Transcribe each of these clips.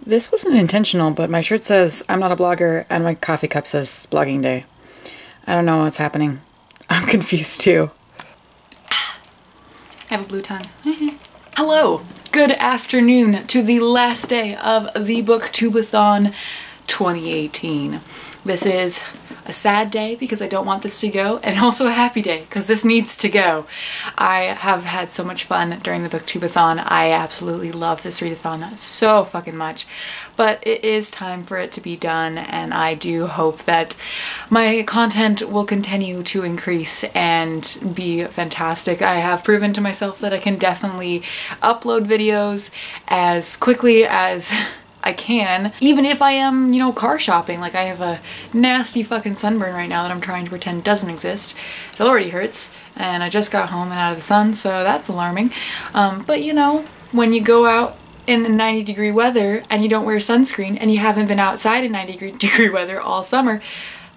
This wasn't intentional, but my shirt says I'm not a blogger and my coffee cup says blogging day. I don't know what's happening. I'm confused too. I have a blue tongue. Hello, good afternoon to the last day of the Booktubeathon 2018. This is a sad day because I don't want this to go, and also a happy day because this needs to go. I have had so much fun during the Booktubeathon. I absolutely love this readathon so fucking much, but it is time for it to be done, and I do hope that my content will continue to increase and be fantastic. I have proven to myself that I can definitely upload videos as quickly as I can, even if I am, you know, car shopping. Like, I have a nasty fucking sunburn right now that I'm trying to pretend doesn't exist. It already hurts, and I just got home and out of the sun, so that's alarming. But you know, when you go out in 90-degree weather and you don't wear sunscreen and you haven't been outside in 90-degree weather all summer,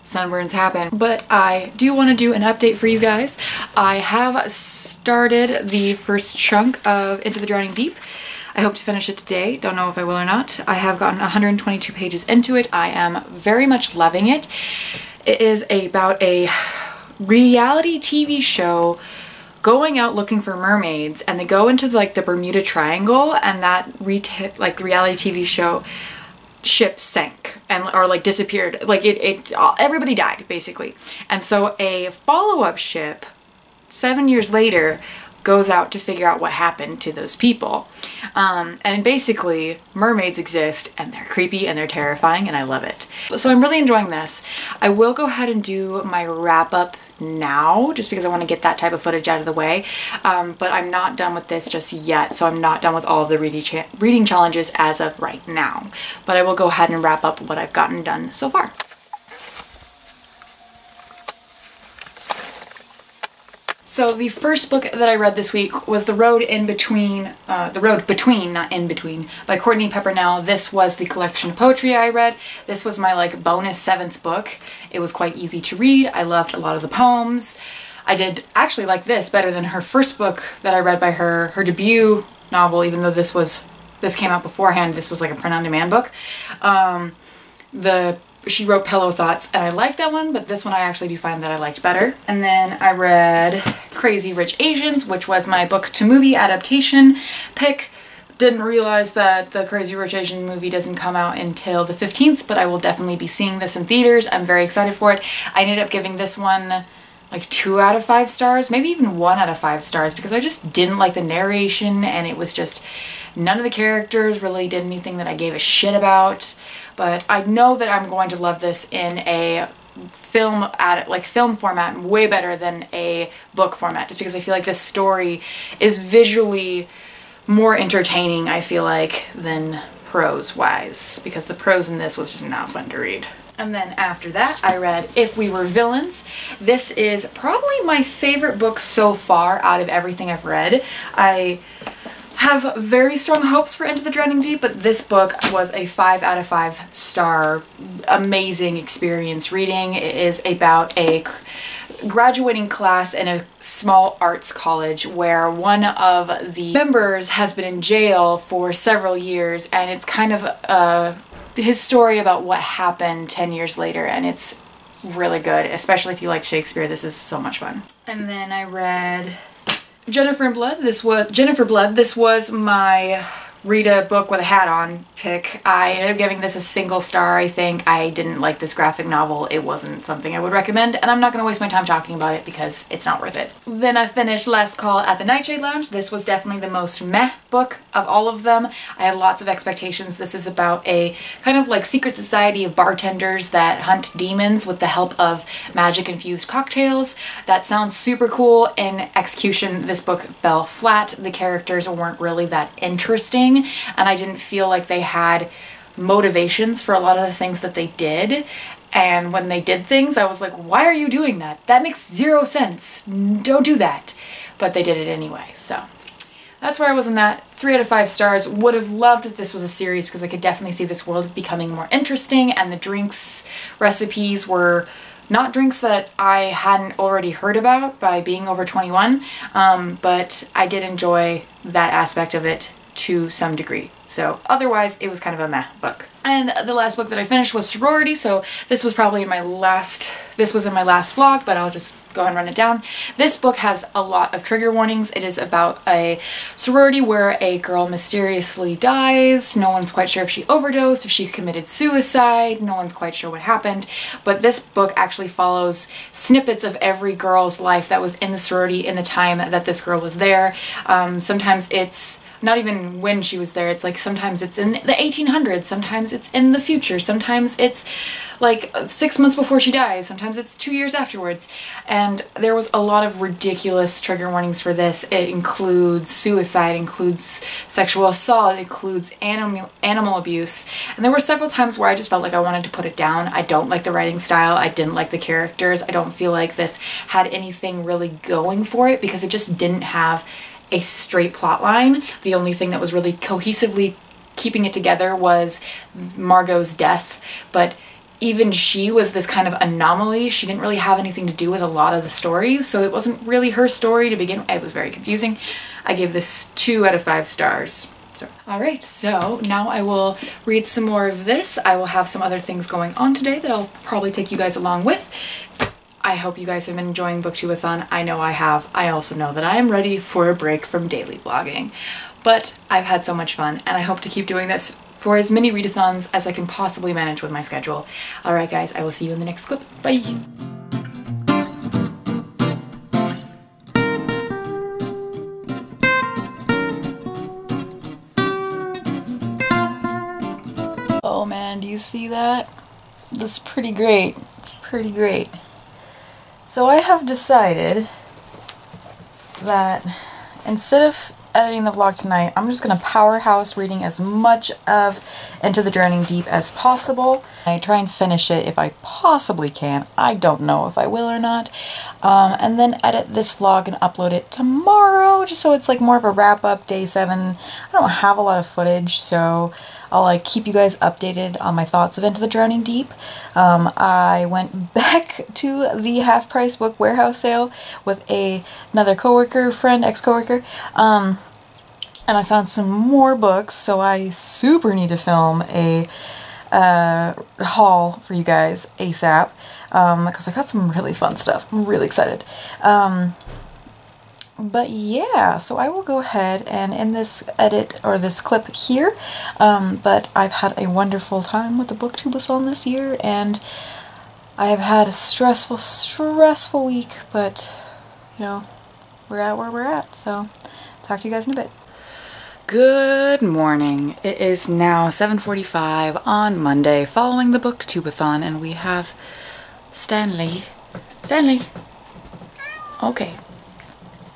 sunburns happen. But I do want to do an update for you guys. I have started the first chunk of Into the Drowning Deep. I hope to finish it today. Don't know if I will or not. I have gotten 122 pages into it. I am very much loving it. It is about a reality TV show going out looking for mermaids, and they go into like the Bermuda Triangle, and that reality TV show ship sank and or like disappeared. Like everybody died basically. And so a follow-up ship 7 years later goes out to figure out what happened to those people. And basically, mermaids exist, and they're creepy and they're terrifying, and I love it. So I'm really enjoying this. I will go ahead and do my wrap-up now, just because I want to get that type of footage out of the way. But I'm not done with this just yet, so I'm not done with all of the reading challenges as of right now. But I will go ahead and wrap up what I've gotten done so far. So the first book that I read this week was The Road Between, Not In Between, by Courtney Peppernell. This was the collection of poetry I read. This was my like bonus 7th book. It was quite easy to read. I loved a lot of the poems. I did actually like this better than her first book that I read by her debut novel, even though this came out beforehand. This was like a print-on-demand book. She wrote Pillow Thoughts, and I liked that one, but this one I actually do find that I liked better. And then I read Crazy Rich Asians, which was my book-to-movie adaptation pick. Didn't realize that the Crazy Rich Asian movie doesn't come out until the 15th, but I will definitely be seeing this in theaters. I'm very excited for it. I ended up giving this one like 2 out of 5 stars, maybe even 1 out of 5 stars, because I just didn't like the narration, and it was just, none of the characters really did anything that I gave a shit about. But I know that I'm going to love this in a film format way better than a book format, just because I feel like this story is visually more entertaining, I feel like, than prose wise, because the prose in this was just not fun to read. And then after that, I read If We Were Villains. This is probably my favorite book so far out of everything I've read. I have very strong hopes for Into the Drowning Deep, but this book was a 5 out of 5 star amazing experience reading. It is about a graduating class in a small arts college where one of the members has been in jail for several years, and it's kind of his story about what happened 10 years later, and it's really good, especially if you like Shakespeare. This is so much fun. And then I read Jennifer Blood. This was my read a book with a hat on pick. I ended up giving this a single star, I think. I didn't like this graphic novel. It wasn't something I would recommend, and I'm not going to waste my time talking about it because it's not worth it. Then I finished Last Call at the Nightshade Lounge. This was definitely the most meh book of all of them. I had lots of expectations. This is about a kind of like secret society of bartenders that hunt demons with the help of magic-infused cocktails. That sounds super cool. In execution, this book fell flat. The characters weren't really that interesting, and I didn't feel like they had motivations for a lot of the things that they did. And when they did things, I was like, why are you doing that? That makes 0 sense. Don't do that. But they did it anyway, so that's where I was in that. 3 out of 5 stars. Would have loved if this was a series, because I could definitely see this world becoming more interesting, and the drinks recipes were not drinks that I hadn't already heard about by being over 21, but I did enjoy that aspect of it to some degree. So otherwise it was kind of a meh book. And the last book that I finished was Sorority, so this was probably in my last vlog, but I'll just go ahead and run it down. This book has a lot of trigger warnings. It is about a sorority where a girl mysteriously dies. No one's quite sure if she overdosed, if she committed suicide, no one's quite sure what happened. But this book actually follows snippets of every girl's life that was in the sorority in the time that this girl was there. Sometimes it's not even when she was there, it's like sometimes it's in the 1800s, sometimes it's in the future, sometimes it's like 6 months before she dies, sometimes it's 2 years afterwards. And there was a lot of ridiculous trigger warnings for this. It includes suicide, includes sexual assault, it includes animal abuse. And there were several times where I just felt like I wanted to put it down. I don't like the writing style, I didn't like the characters, I don't feel like this had anything really going for it because it just didn't have a straight plot line. The only thing that was really cohesively keeping it together was Margot's death, but even she was this kind of anomaly. She didn't really have anything to do with a lot of the stories, so it wasn't really her story to begin with. It was very confusing. I gave this 2 out of 5 stars. Alright, so now I will read some more of this. I will have some other things going on today that I'll probably take you guys along with. I hope you guys have been enjoying Booktubeathon. I know I have. I also know that I am ready for a break from daily vlogging. But I've had so much fun, and I hope to keep doing this for as many readathons as I can possibly manage with my schedule. Alright guys, I will see you in the next clip. Bye! Oh man, do you see that? That's pretty great. It's pretty great. So I have decided that instead of editing the vlog tonight, I'm just going to powerhouse reading as much of Into the Drowning Deep as possible. I try and finish it if I possibly can. I don't know if I will or not. And then edit this vlog and upload it tomorrow, just so it's like more of a wrap-up, day 7. I don't have a lot of footage, so I'll like keep you guys updated on my thoughts of Into the Drowning Deep. I went back to the half-price book warehouse sale with another ex-coworker, and I found some more books, so I super need to film a haul for you guys ASAP, because I got some really fun stuff. I'm really excited. But yeah, so I will go ahead and end this edit, or this clip here, but I've had a wonderful time with the Booktubeathon this year, and I have had a stressful week, but, you know, we're at where we're at, so talk to you guys in a bit. Good morning. It is now 7:45 on Monday, following the Booktubeathon, and we have Stanley. Stanley! Okay.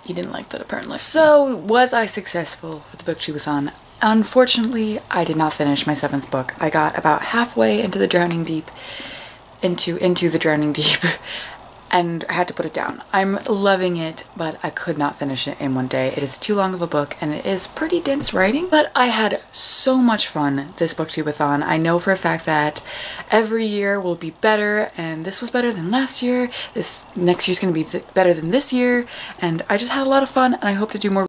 You didn't like that, apparently. So, was I successful with the Booktubeathon? Unfortunately, I did not finish my 7th book. I got about halfway into the Drowning Deep, into the Drowning Deep, and I had to put it down. I'm loving it, but I could not finish it in one day. It is too long of a book, and it is pretty dense writing, but I had so much fun this Booktubeathon. I know for a fact that every year will be better, and this was better than last year. This next year's gonna be better than this year, and I just had a lot of fun, and I hope to do more